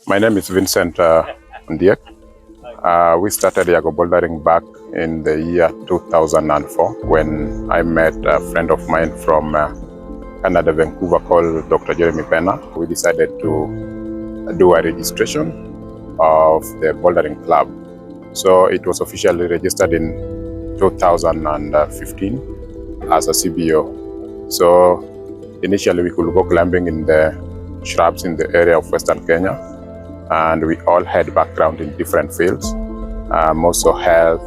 My name is Vincent Ndiek. We started Yago bouldering back in the year 2004 when I met a friend of mine from Canada, Vancouver, called Dr. Jeremy Pena. We decided to do a registration of the bouldering club. So it was officially registered in 2015 as a CBO. So initially we could go climbing in the shrubs in the area of Western Kenya, and we all had background in different fields, also health,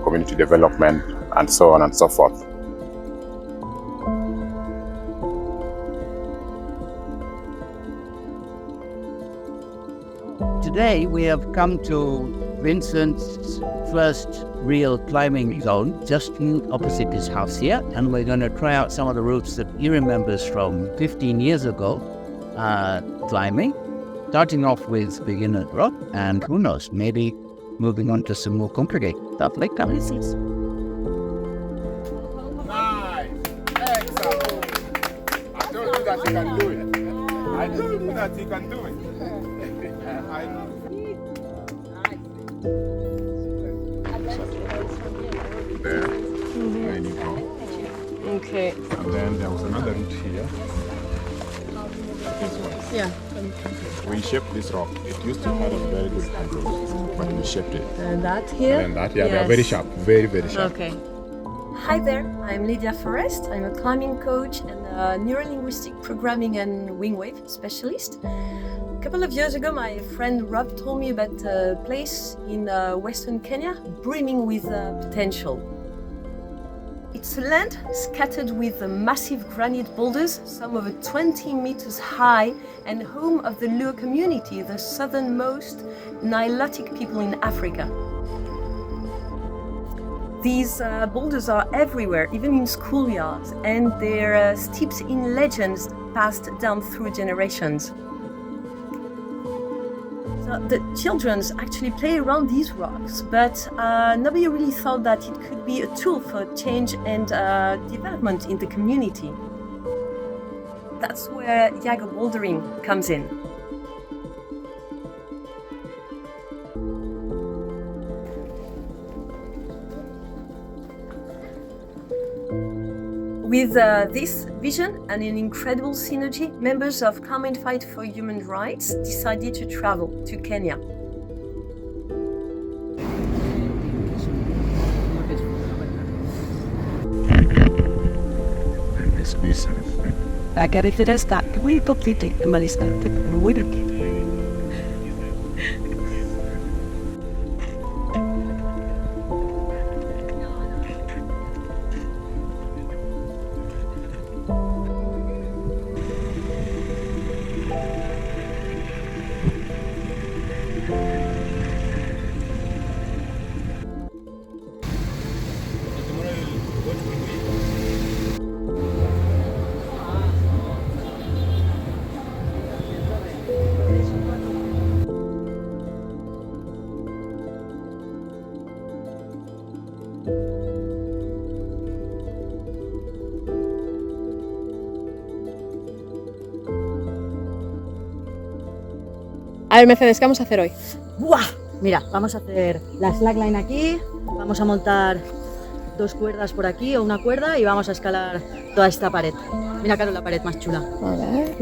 community development, and so on and so forth. Today we have come to Vincent's first real climbing zone, just opposite his house here, and we're going to try out some of the routes that he remembers from 15 years ago climbing, starting off with beginner rock, and who knows, maybe moving on to some more complicated stuff like that. Nice! Excellent! I told you that you can do it. I told you that you can do it. There, there you go. Okay. And then there was another route here. This one. Yeah. We shaped this rock. It used to have a very good control, but we shaped it. And that here? And that, yeah, they are very sharp, very, very sharp. Okay. Hi there, I'm Lydia Forrest. I'm a climbing coach and a neurolinguistic programming and wingwave specialist. A couple of years ago, my friend Rob told me about a place in Western Kenya brimming with potential. It's a land scattered with massive granite boulders, some over 20 meters high, and home of the Luo community, the southernmost Nilotic people in Africa. These boulders are everywhere, even in schoolyards, and they're steeped in legends passed down through generations. So the children actually play around these rocks, but nobody really thought that it could be a tool for change and development in the community. That's where Yago bouldering comes in. With this vision and an incredible synergy, members of Common Fight for Human Rights decided to travel to Kenya. A ver, Mercedes, ¿qué vamos a hacer hoy? ¡Buah! Mira, vamos a hacer la slackline aquí, vamos a montar 2 cuerdas por aquí o una cuerda y vamos a escalar toda esta pared. Mira, Caro, la pared más chula. A ver.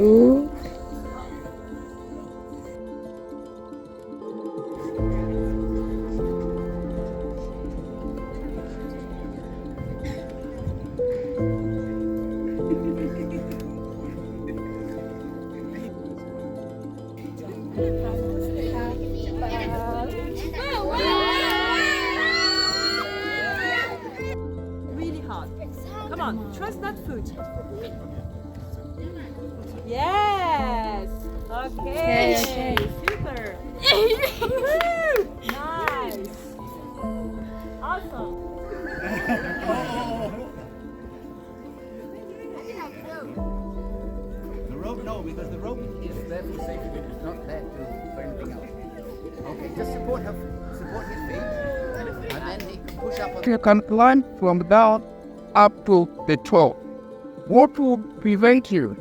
Really hard. Come on, trust that foot. Yes. Okay. Super. Woohoo! Nice. Awesome. The rope, no, because the rope is there for safety. It's not there for anything else. Okay, just support his feet, and then he can push up. You can climb from down up to the top. What will prevent you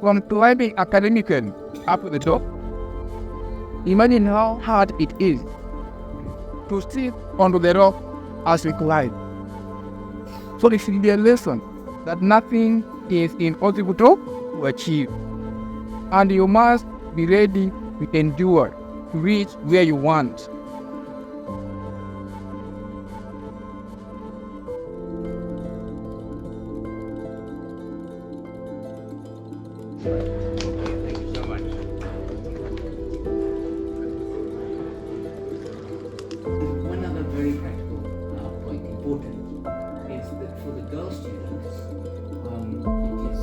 from climbing academically up to the top? Imagine how hard it is to sit onto the rock as we climb. So it should be a lesson that nothing is impossible to achieve. And you must be ready to endure to reach where you want. Thank you so much. One other very practical point, important, is that for the girl students, it is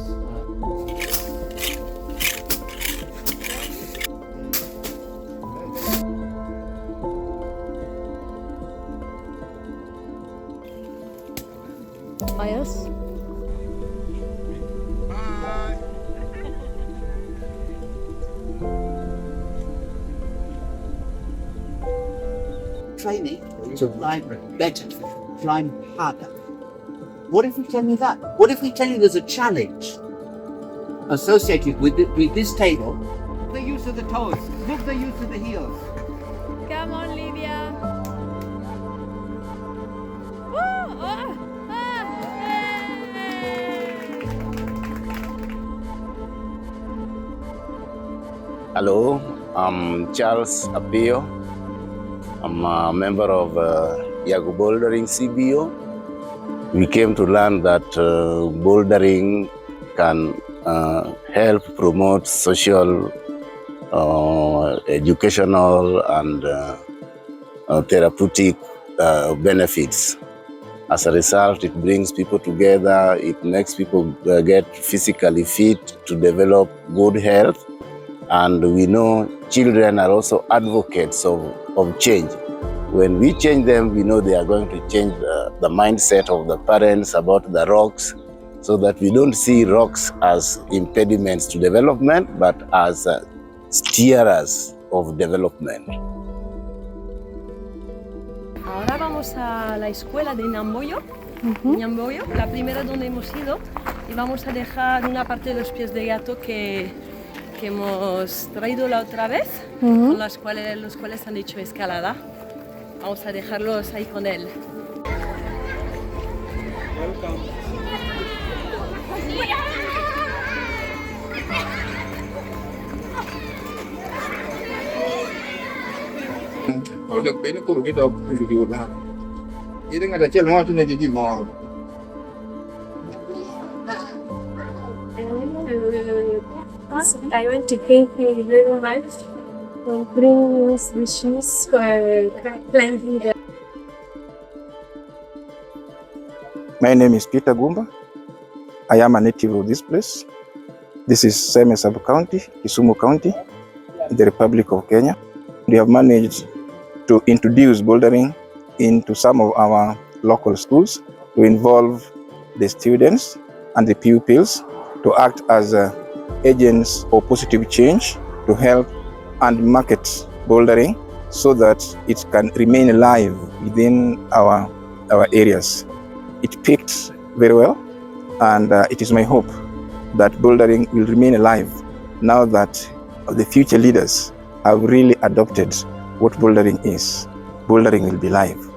Bias. training to climb better, climb harder. What if we tell you that? What if we tell you there's a challenge associated with this table? The use of the toes, move the use of the heels. Come on, Lydia. Hello, I'm Charles Apio. I'm a member of Yago Bouldering CBO. We came to learn that bouldering can help promote social, educational, and therapeutic benefits. As a result, it brings people together, it makes people get physically fit to develop good health. And we know children are also advocates of change. When we change them, we know they are going to change the mindset of the parents about the rocks, so that we don't see rocks as impediments to development, but as steerers of development. Ahora vamos a la escuela de Ñamboyo, Ñamboyo, la primera donde hemos ido, y vamos a dejar una parte de los pies de gato que hemos traído la otra vez, con los cuales han hecho escalada. Vamos a dejarlos ahí con él. Được đến cùng cái đầu thì điều là ý đến ngày trên hoa cho nên gì mò. I want to thank you very much for bringing us the shoes for climbing the. My name is Peter Gumba. I am a native of this place. This is Seme Sub-County, Kisumu County, in the Republic of Kenya. We have managed to introduce bouldering into some of our local schools to involve the students and the pupils to act as agents of positive change to help and market bouldering so that it can remain alive within our areas. It picked very well, and it is my hope that bouldering will remain alive now that the future leaders have really adopted what bouldering is. Bouldering will be live.